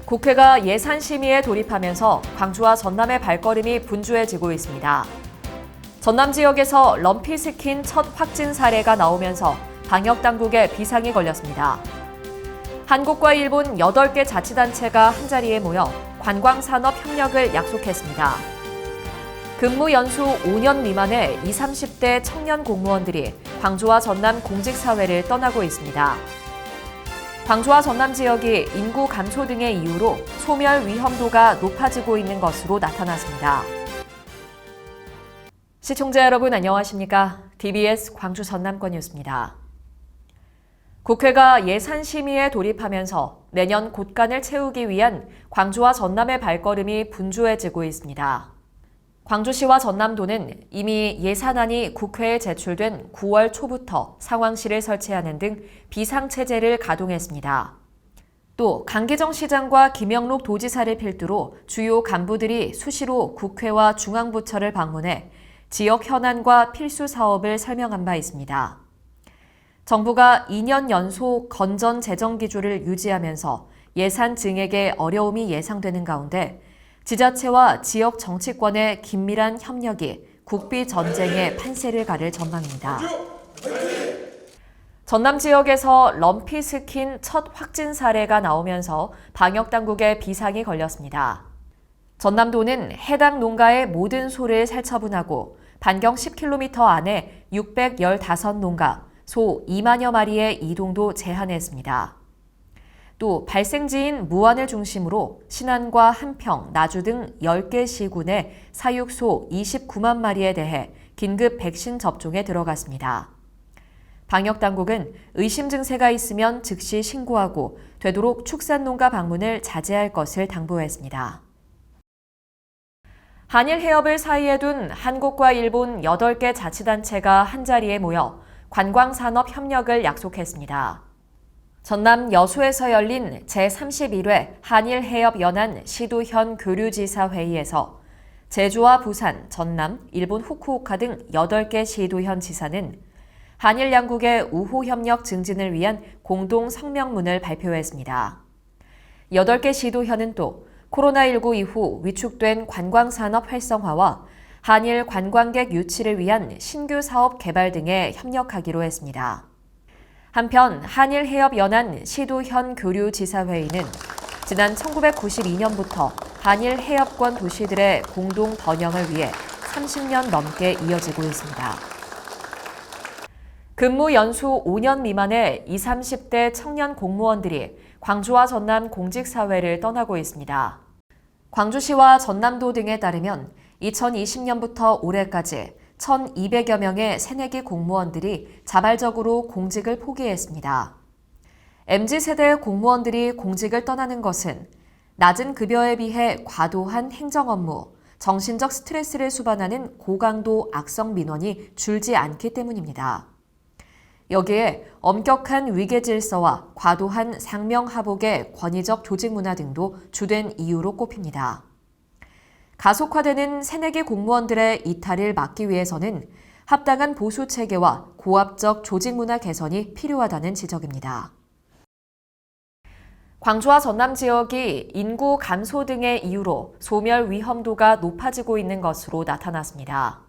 국회가 예산 심의에 돌입하면서 광주와 전남의 발걸음이 분주해지고 있습니다. 전남 지역에서 럼피 스킨 첫 확진 사례가 나오면서 방역당국에 비상이 걸렸습니다. 한국과 일본 8개 자치단체가 한자리에 모여 관광산업 협력을 약속했습니다. 근무 연수 5년 미만의 20, 30대 청년 공무원들이 광주와 전남 공직사회를 떠나고 있습니다. 광주와 전남 지역이 인구 감소 등의 이유로 소멸 위험도가 높아지고 있는 것으로 나타났습니다. 시청자 여러분 안녕하십니까? DBS 광주 전남권 뉴스입니다. 국회가 예산 심의에 돌입하면서 내년 곳간을 채우기 위한 광주와 전남의 발걸음이 분주해지고 있습니다. 광주시와 전남도는 이미 예산안이 국회에 제출된 9월 초부터 상황실을 설치하는 등 비상체제를 가동했습니다. 또 강기정 시장과 김영록 도지사를 필두로 주요 간부들이 수시로 국회와 중앙부처를 방문해 지역 현안과 필수 사업을 설명한 바 있습니다. 정부가 2년 연속 건전 재정 기조를 유지하면서 예산 증액에 어려움이 예상되는 가운데 지자체와 지역 정치권의 긴밀한 협력이 국비 전쟁의 판세를 가를 전망입니다. 전남 지역에서 럼피 스킨 첫 확진 사례가 나오면서 방역당국에 비상이 걸렸습니다. 전남도는 해당 농가의 모든 소를 살처분하고 반경 10km 안에 615농가, 소 2만여 마리의 이동도 제한했습니다. 또 발생지인 무안을 중심으로 신안과 한평, 나주 등 10개 시군의 사육소 29만 마리에 대해 긴급 백신 접종에 들어갔습니다. 방역당국은 의심 증세가 있으면 즉시 신고하고 되도록 축산농가 방문을 자제할 것을 당부했습니다. 한일 해협을 사이에 둔 한국과 일본 8개 자치단체가 한자리에 모여 관광산업 협력을 약속했습니다. 전남 여수에서 열린 제31회 한일해협연안 시도현 교류지사 회의에서 제주와 부산, 전남, 일본 후쿠오카 등 8개 시도현 지사는 한일 양국의 우호 협력 증진을 위한 공동 성명문을 발표했습니다. 8개 시도현은 또 코로나19 이후 위축된 관광산업 활성화와 한일 관광객 유치를 위한 신규 사업 개발 등에 협력하기로 했습니다. 한편 한일해협연안 시도현 교류지사회의는 지난 1992년부터 한일 해협권 도시들의 공동 번영을 위해 30년 넘게 이어지고 있습니다. 근무 연수 5년 미만의 20, 30대 청년 공무원들이 광주와 전남 공직사회를 떠나고 있습니다. 광주시와 전남도 등에 따르면 2020년부터 올해까지 1,200여 명의 새내기 공무원들이 자발적으로 공직을 포기했습니다. MZ세대 공무원들이 공직을 떠나는 것은 낮은 급여에 비해 과도한 행정 업무, 정신적 스트레스를 수반하는 고강도 악성 민원이 줄지 않기 때문입니다. 여기에 엄격한 위계 질서와 과도한 상명하복의 권위적 조직 문화 등도 주된 이유로 꼽힙니다. 가속화되는 새내기 공무원들의 이탈을 막기 위해서는 합당한 보수 체계와 고압적 조직 문화 개선이 필요하다는 지적입니다. 광주와 전남 지역이 인구 감소 등의 이유로 소멸 위험도가 높아지고 있는 것으로 나타났습니다.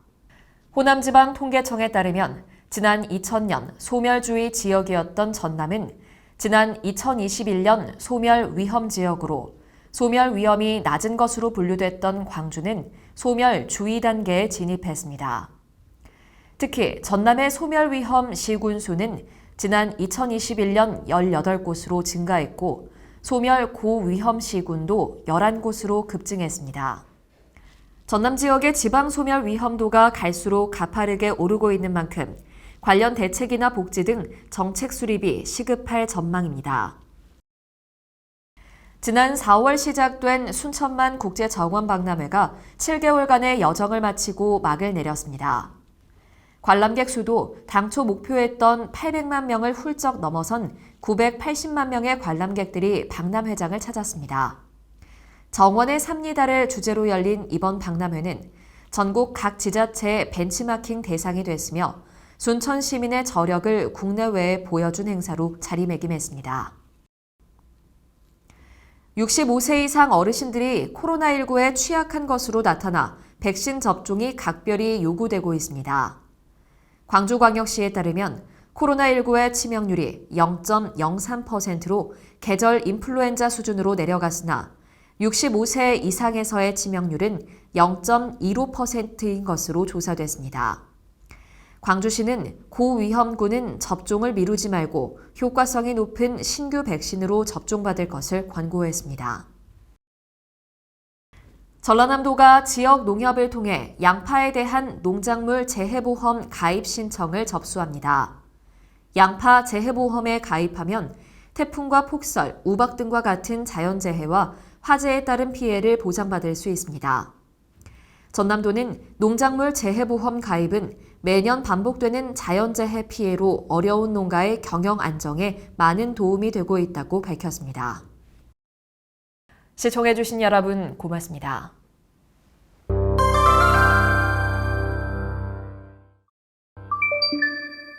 호남지방 통계청에 따르면 지난 2000년 소멸주의 지역이었던 전남은 지난 2021년 소멸 위험 지역으로 소멸 위험이 낮은 것으로 분류됐던 광주는 소멸 주의 단계에 진입했습니다. 특히 전남의 소멸 위험 시군 수는 지난 2021년 18곳으로 증가했고 소멸 고위험 시군도 11곳으로 급증했습니다. 전남 지역의 지방 소멸 위험도가 갈수록 가파르게 오르고 있는 만큼 관련 대책이나 복지 등 정책 수립이 시급할 전망입니다. 지난 4월 시작된 순천만 국제정원박람회가 7개월간의 여정을 마치고 막을 내렸습니다. 관람객 수도 당초 목표했던 800만 명을 훌쩍 넘어선 980만 명의 관람객들이 박람회장을 찾았습니다. 정원의 삽니다를 주제로 열린 이번 박람회는 전국 각 지자체의 벤치마킹 대상이 됐으며 순천 시민의 저력을 국내외에 보여준 행사로 자리매김했습니다. 65세 이상 어르신들이 코로나19에 취약한 것으로 나타나 백신 접종이 각별히 요구되고 있습니다. 광주광역시에 따르면 코로나19의 치명률이 0.03%로 계절 인플루엔자 수준으로 내려갔으나 65세 이상에서의 치명률은 0.25%인 것으로 조사됐습니다. 광주시는 고위험군은 접종을 미루지 말고 효과성이 높은 신규 백신으로 접종받을 것을 권고했습니다. 전라남도가 지역 농협을 통해 양파에 대한 농작물 재해보험 가입 신청을 접수합니다. 양파 재해보험에 가입하면 태풍과 폭설, 우박 등과 같은 자연재해와 화재에 따른 피해를 보장받을 수 있습니다. 전남도는 농작물 재해보험 가입은 매년 반복되는 자연재해 피해로 어려운 농가의 경영 안정에 많은 도움이 되고 있다고 밝혔습니다. 시청해주신 여러분 고맙습니다.